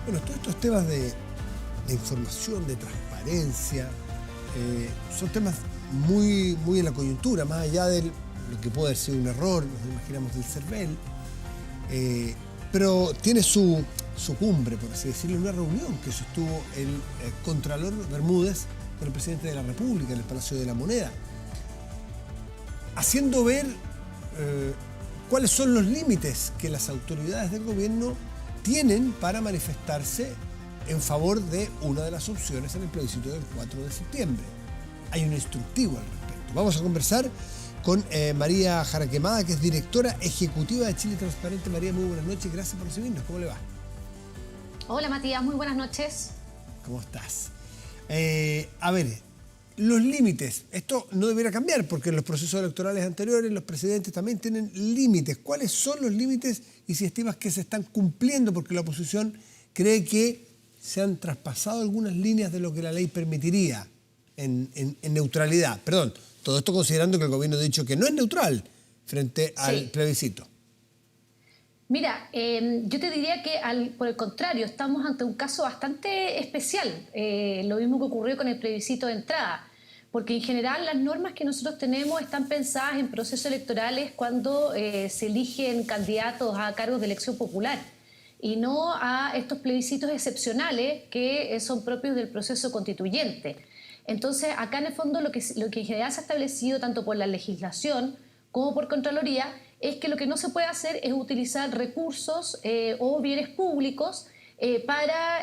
Bueno, todos estos temas de información, de transparencia, son temas muy en la coyuntura, más allá de lo que puede haber sido un error, nos imaginamos del CERVEL, pero tiene su cumbre, por así decirlo, en una reunión que sostuvo el Contralor Bermúdez con el presidente de la República en el Palacio de la Moneda, haciendo ver cuáles son los límites que las autoridades del gobierno tienen para manifestarse en favor de una de las opciones en el plebiscito del 4 de septiembre. Hay un instructivo al respecto. Vamos a conversar con María Jaraquemada, que es directora ejecutiva de Chile Transparente. María, muy buenas noches, gracias por recibirnos. ¿Cómo le va? Hola Matías, muy buenas noches. ¿Cómo estás? A ver, los límites, esto no debería cambiar porque en los procesos electorales anteriores los presidentes también tienen límites. ¿Cuáles son los límites y si estimas que se están cumpliendo? Porque la oposición cree que se han traspasado algunas líneas de lo que la ley permitiría en neutralidad. Perdón, todo esto considerando que el gobierno ha dicho que no es neutral frente al plebiscito. Mira, yo te diría que por el contrario, estamos ante un caso bastante especial. Lo mismo que ocurrió con el plebiscito de entrada. Porque en general las normas que nosotros tenemos están pensadas en procesos electorales cuando se eligen candidatos a cargos de elección popular y no a estos plebiscitos excepcionales que son propios del proceso constituyente. Entonces, acá en el fondo lo que en general se ha establecido tanto por la legislación como por Contraloría es que lo que no se puede hacer es utilizar recursos o bienes públicos para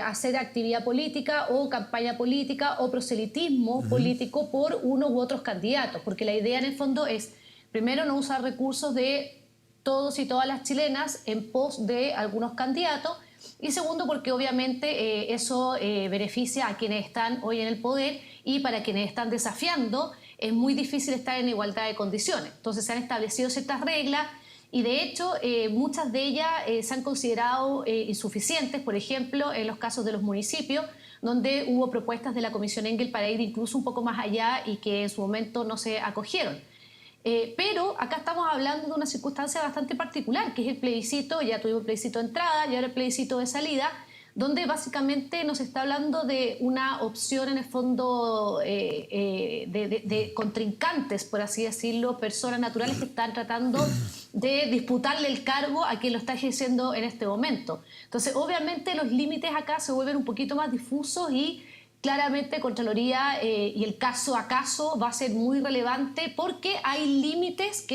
hacer actividad política o campaña política o proselitismo político por uno u otros candidatos, porque la idea en el fondo es, primero, no usar recursos de todos y todas las chilenas en pos de algunos candidatos, y segundo, porque obviamente eso beneficia a quienes están hoy en el poder y para quienes están desafiando es muy difícil estar en igualdad de condiciones. Entonces se han establecido ciertas reglas y de hecho muchas de ellas se han considerado insuficientes, por ejemplo, en los casos de los municipios, donde hubo propuestas de la Comisión Engel para ir incluso un poco más allá y que en su momento no se acogieron. Pero acá estamos hablando de una circunstancia bastante particular, que es el plebiscito. Ya tuvimos el plebiscito de entrada y ahora el plebiscito de salida, donde básicamente nos está hablando de una opción en el fondo de contrincantes, por así decirlo, personas naturales que están tratando de disputarle el cargo a quien lo está ejerciendo en este momento. Entonces, obviamente los límites acá se vuelven un poquito más difusos y claramente Contraloría y el caso a caso va a ser muy relevante porque hay límites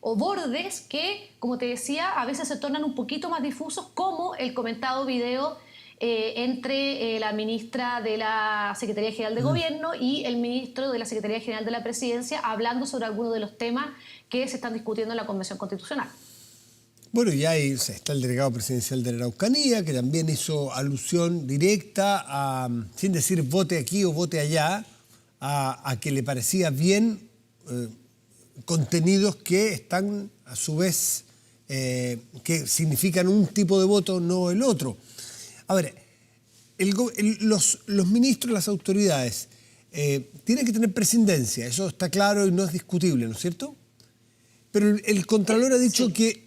o bordes que, como te decía, a veces se tornan un poquito más difusos, como el comentado video entre la ministra de la Secretaría General de Gobierno y el ministro de la Secretaría General de la Presidencia hablando sobre algunos de los temas que se están discutiendo en la Convención Constitucional. Bueno, y ahí está el delegado presidencial de la Araucanía, que también hizo alusión directa, sin decir vote aquí o vote allá, a que le parecía bien contenidos que están, a su vez, que significan un tipo de voto, no el otro. A ver, los ministros, las autoridades, tienen que tener prescindencia, eso está claro y no es discutible, ¿no es cierto? Pero el Contralor ha dicho que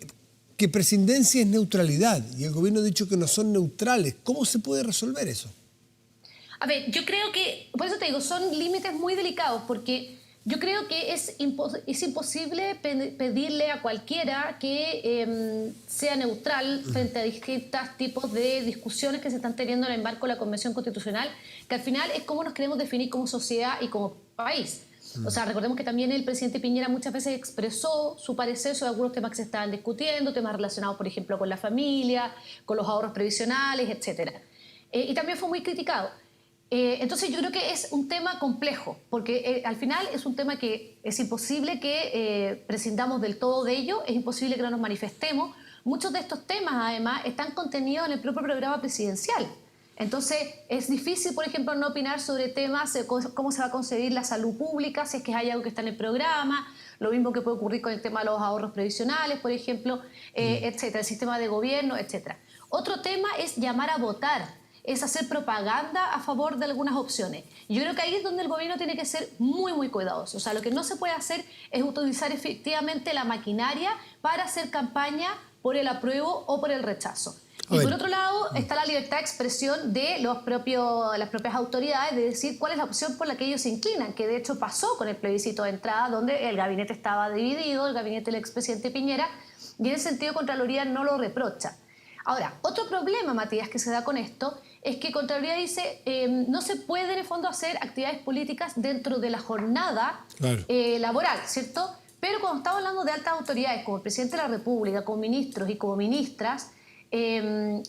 prescindencia es neutralidad y el gobierno ha dicho que no son neutrales. ¿Cómo se puede resolver eso? A ver, yo creo que, por eso te digo, son límites muy delicados porque yo creo que es imposible pedirle a cualquiera que sea neutral frente a distintos tipos de discusiones que se están teniendo en el marco de la Convención Constitucional, que al final es cómo nos queremos definir como sociedad y como país. O sea, recordemos que también el presidente Piñera muchas veces expresó su parecer sobre algunos temas que se estaban discutiendo, temas relacionados, por ejemplo, con la familia, con los ahorros previsionales, etc. Y también fue muy criticado. Entonces yo creo que es un tema complejo, porque al final es un tema que es imposible que prescindamos del todo de ello, es imposible que no nos manifestemos. Muchos de estos temas, además, están contenidos en el propio programa presidencial. Entonces, es difícil, por ejemplo, no opinar sobre temas, cómo se va a conseguir la salud pública, si es que hay algo que está en el programa, lo mismo que puede ocurrir con el tema de los ahorros previsionales, por ejemplo, etcétera, el sistema de gobierno, etcétera. Otro tema es llamar a votar, es hacer propaganda a favor de algunas opciones. Y yo creo que ahí es donde el gobierno tiene que ser muy cuidadoso. O sea, lo que no se puede hacer es utilizar efectivamente la maquinaria para hacer campaña por el apruebo o por el rechazo. Y por otro lado, está la libertad de expresión de las propias autoridades de decir cuál es la opción por la que ellos se inclinan, que de hecho pasó con el plebiscito de entrada, donde el gabinete estaba dividido, el gabinete del expresidente Piñera, y en ese sentido Contraloría no lo reprocha. Ahora, otro problema, Matías, que se da con esto, es que Contraloría dice no se puede en el fondo hacer actividades políticas dentro de la jornada laboral, ¿cierto? Pero cuando estamos hablando de altas autoridades, como el presidente de la República, como ministros y como ministras,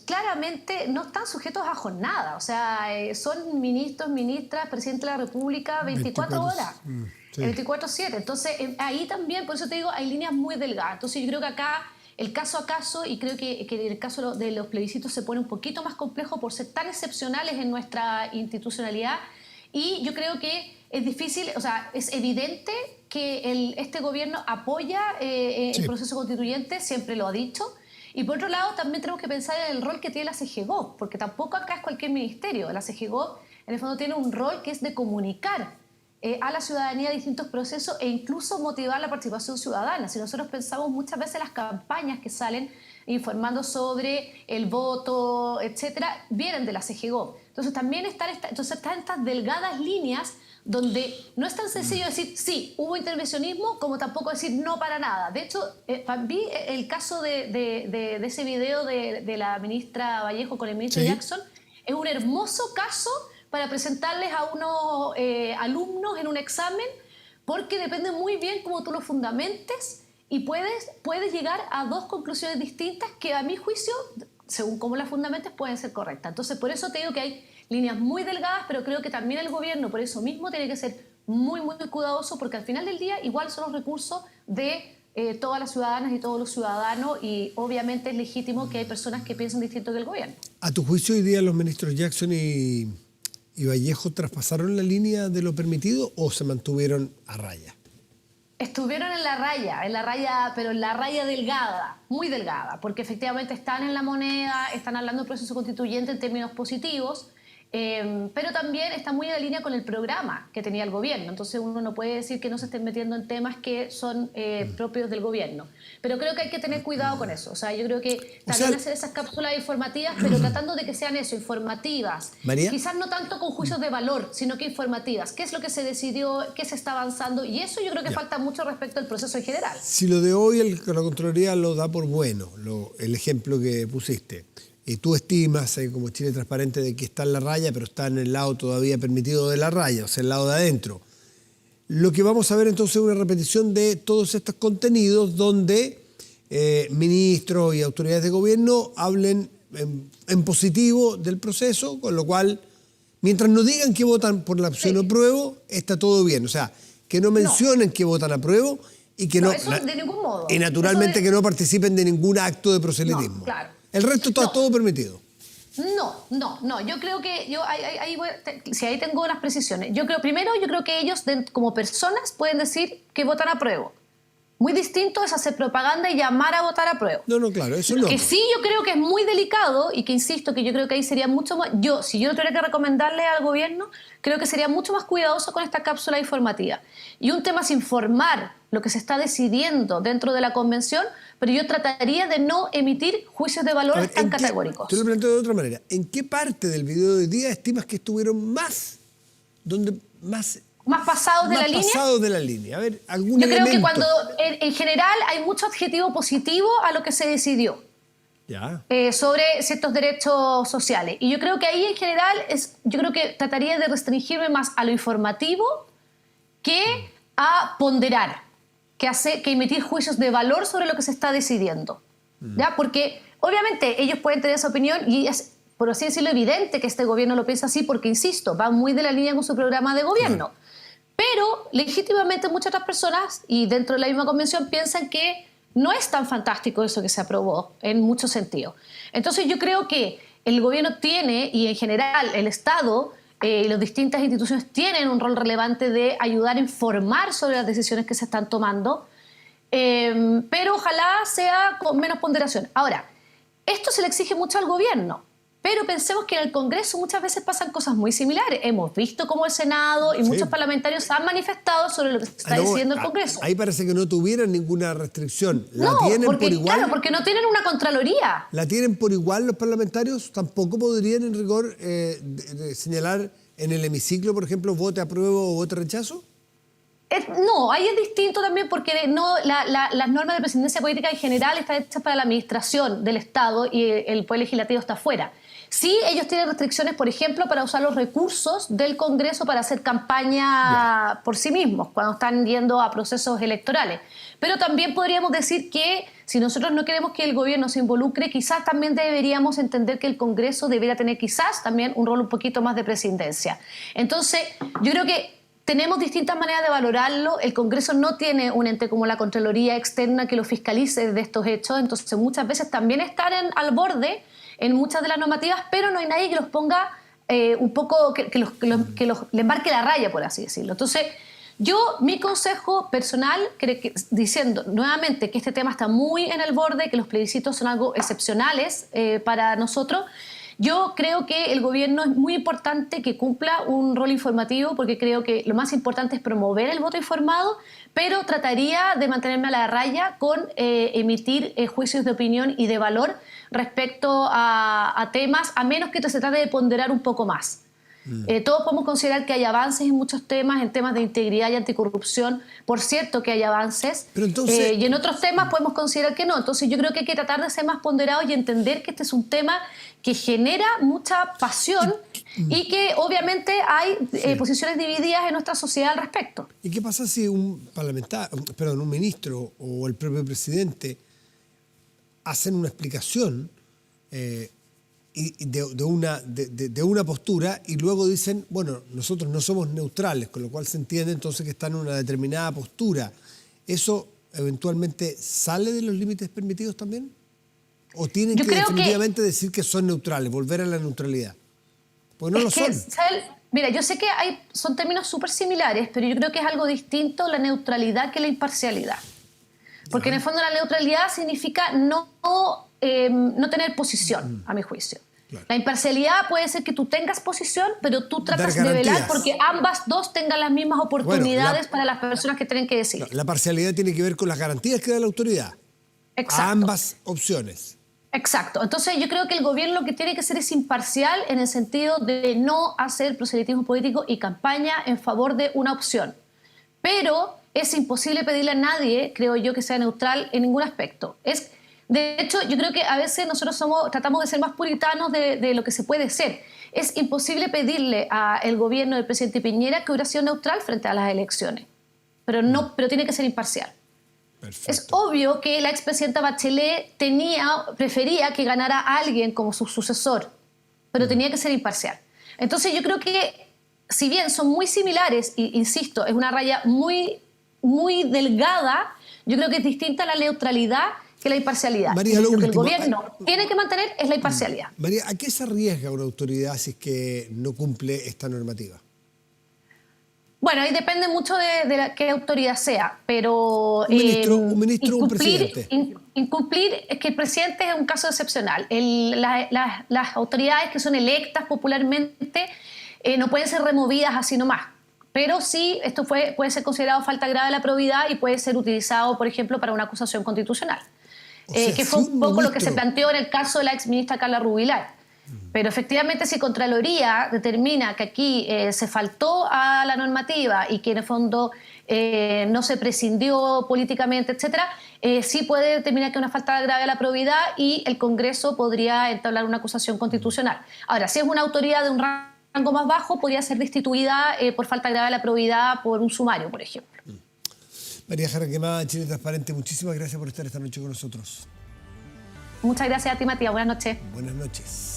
claramente no están sujetos a jornada. O sea, son ministros, ministras, presidente de la República 24 horas, Sí. 24/7. Entonces, ahí también, por eso te digo, hay líneas muy delgadas. Entonces, yo creo que acá el caso a caso, y creo que el caso de los plebiscitos se pone un poquito más complejo por ser tan excepcionales en nuestra institucionalidad. Y yo creo que es difícil, o sea, es evidente que este gobierno apoya el proceso constituyente, siempre lo ha dicho. Y por otro lado, también tenemos que pensar en el rol que tiene la CGGOV, porque tampoco acá es cualquier ministerio. La CGGOV, en el fondo, tiene un rol que es de comunicar a la ciudadanía distintos procesos e incluso motivar la participación ciudadana. Si nosotros pensamos muchas veces las campañas que salen informando sobre el voto, etcétera, vienen de la CGGOV. Entonces también están estas delgadas líneas donde no es tan sencillo decir sí, hubo intervencionismo, como tampoco decir no para nada. De hecho, vi el caso de ese video de la ministra Vallejo con el ministro Jackson, es un hermoso caso para presentarles a unos alumnos en un examen, porque depende muy bien cómo tú lo fundamentes y puedes llegar a dos conclusiones distintas que a mi juicio, según cómo las fundamentes, pueden ser correctas. Entonces, por eso te digo que hay líneas muy delgadas, pero creo que también el gobierno, por eso mismo, tiene que ser muy, muy cuidadoso, porque al final del día igual son los recursos de todas las ciudadanas y todos los ciudadanos, y obviamente es legítimo que hay personas que piensen distinto que el gobierno. ¿A tu juicio hoy día los ministros Jackson y Vallejo traspasaron la línea de lo permitido o se mantuvieron a raya? Estuvieron en la raya, pero en la raya delgada, muy delgada, porque efectivamente están en la moneda, están hablando del proceso constituyente en términos positivos, pero también está muy en la línea con el programa que tenía el gobierno. Entonces uno no puede decir que no se estén metiendo en temas que son propios del gobierno. Pero creo que hay que tener cuidado con eso. O sea, yo creo que también hacer esas cápsulas informativas, pero tratando de que sean eso, informativas. María. Quizás no tanto con juicios de valor, sino que informativas. ¿Qué es lo que se decidió? ¿Qué se está avanzando? Y eso yo creo que falta mucho respecto al proceso en general. Si lo de hoy la Contraloría lo da por bueno, el ejemplo que pusiste, y tú estimas, como Chile Transparente, de que está en la raya, pero está en el lado todavía permitido de la raya, o sea, el lado de adentro. Lo que vamos a ver entonces es una repetición de todos estos contenidos donde ministros y autoridades de gobierno hablen en positivo del proceso, con lo cual, mientras no digan que votan por la opción apruebo, está todo bien. O sea, que no mencionen que votan apruebo y que no, eso de ningún modo. Y naturalmente que no participen de ningún acto de proselitismo. No, claro. El resto está todo permitido. No. Yo creo que ahí tengo unas precisiones. Yo creo que ellos como personas pueden decir que votan apruebo. Muy distinto es hacer propaganda y llamar a votar apruebo. No, claro, eso no. Lo que sí yo creo que es muy delicado y que insisto que yo creo que ahí sería mucho más... Si yo tuviera que recomendarle al gobierno, creo que sería mucho más cuidadoso con esta cápsula informativa. Y un tema es informar lo que se está decidiendo dentro de la convención, pero yo trataría de no emitir juicios de valor tan categóricos. Te lo planteo de otra manera. ¿En qué parte del video de hoy día estimas que estuvieron más pasados de la línea? Pasados de la línea. A ver, algún Yo elemento. creo que cuando en general hay mucho adjetivo positivo a lo que se decidió. Ya. Sobre ciertos derechos sociales. Y yo creo que ahí en general yo creo que trataría de restringirme más a lo informativo que a ponderar, que emitir juicios de valor sobre lo que se está decidiendo. ¿Ya? Porque obviamente ellos pueden tener esa opinión y es, por así decirlo, evidente que este gobierno lo piensa así porque, insisto, va muy de la línea con su programa de gobierno. Pero legítimamente muchas otras personas, y dentro de la misma convención, piensan que no es tan fantástico eso que se aprobó en muchos sentidos. Entonces yo creo que el gobierno tiene, y en general el Estado y las distintas instituciones tienen un rol relevante de ayudar a informar sobre las decisiones que se están tomando, pero ojalá sea con menos ponderación. Ahora, esto se le exige mucho al gobierno, Pero pensemos que en el Congreso muchas veces pasan cosas muy similares. Hemos visto cómo el Senado y muchos parlamentarios han manifestado sobre lo que se está diciendo el Congreso. Ahí parece que no tuvieran ninguna restricción. ¿La No, tienen porque, por igual? claro, porque no tienen una Contraloría. ¿La tienen por igual los parlamentarios? ¿Tampoco podrían en rigor señalar en el hemiciclo, por ejemplo, vote apruebo o vote rechazo? No, ahí es distinto también porque no, las normas de presidencia política en general están hechas para la administración del Estado y el Poder Legislativo está afuera. Sí, ellos tienen restricciones, por ejemplo, para usar los recursos del Congreso para hacer campaña por sí mismos, cuando están yendo a procesos electorales. Pero también podríamos decir que si nosotros no queremos que el gobierno se involucre, quizás también deberíamos entender que el Congreso debería tener quizás también un rol un poquito más de presidencia. Entonces, yo creo que tenemos distintas maneras de valorarlo. El Congreso no tiene un ente como la Contraloría Externa que lo fiscalice de estos hechos, entonces muchas veces también están al borde en muchas de las normativas, pero no hay nadie que los ponga un poco, que les marque la raya, por así decirlo. Entonces, mi consejo personal, diciendo nuevamente que este tema está muy en el borde, que los plebiscitos son algo excepcionales para nosotros, yo creo que el gobierno es muy importante que cumpla un rol informativo, porque creo que lo más importante es promover el voto informado, pero trataría de mantenerme a la raya con emitir juicios de opinión y de valor respecto a temas, a menos que se trate de ponderar un poco más. Todos podemos considerar que hay avances en muchos temas, en temas de integridad y anticorrupción. Por cierto que hay avances. Pero entonces, y en otros temas podemos considerar que no. Entonces yo creo que hay que tratar de ser más ponderados y entender que este es un tema que genera mucha pasión y que obviamente hay posiciones divididas en nuestra sociedad al respecto. ¿Y qué pasa si un ministro o el propio presidente hacen una explicación de una postura y luego dicen, bueno, nosotros no somos neutrales, con lo cual se entiende entonces que están en una determinada postura? ¿Eso eventualmente sale de los límites permitidos también? ¿O tienen que definitivamente decir que son neutrales, volver a la neutralidad? Porque no lo son. Mira, yo sé que son términos súper similares, pero yo creo que es algo distinto la neutralidad que la imparcialidad. Porque en el fondo la neutralidad significa no tener posición, a mi juicio. Claro. La imparcialidad puede ser que tú tengas posición, pero tú tratas de velar porque ambas dos tengan las mismas oportunidades para las personas que tienen que decidir. La parcialidad tiene que ver con las garantías que da la autoridad. Exacto. A ambas opciones. Exacto. Entonces yo creo que el gobierno lo que tiene que hacer es imparcial en el sentido de no hacer proselitismo político y campaña en favor de una opción. Pero es imposible pedirle a nadie, creo yo, que sea neutral en ningún aspecto. De hecho, yo creo que a veces nosotros tratamos de ser más puritanos de lo que se puede ser. Es imposible pedirle al gobierno del presidente Piñera que hubiera sido neutral frente a las elecciones, pero tiene que ser imparcial. Perfecto. Es obvio que la expresidenta Bachelet prefería que ganara a alguien como su sucesor, pero tenía que ser imparcial. Entonces yo creo que, si bien son muy similares, e insisto, es una raya muy, muy delgada, yo creo que es distinta la neutralidad que la imparcialidad. María, lo que el gobierno tiene que mantener es la imparcialidad. María, ¿a qué se arriesga una autoridad si es que no cumple esta normativa? Bueno, ahí depende mucho de qué autoridad sea, pero... Un ministro o un presidente. Incumplir es que el presidente es un caso excepcional. Las autoridades que son electas popularmente no pueden ser removidas así nomás. Pero sí, esto puede ser considerado falta grave de la probidad y puede ser utilizado, por ejemplo, para una acusación constitucional. Que fue un poco lo que se planteó en el caso de la exministra Carla Rubilar. Pero efectivamente, si Contraloría determina que aquí se faltó a la normativa y que en el fondo no se prescindió políticamente, etcétera, sí puede determinar que es una falta grave a la probidad y el Congreso podría entablar una acusación constitucional. Ahora, si es una autoridad de un rango más bajo, podría ser destituida por falta grave a la probidad por un sumario, por ejemplo. María Jara Quemada, Chile Transparente, muchísimas gracias por estar esta noche con nosotros. Muchas gracias a ti, Matías. Buenas noches. Buenas noches.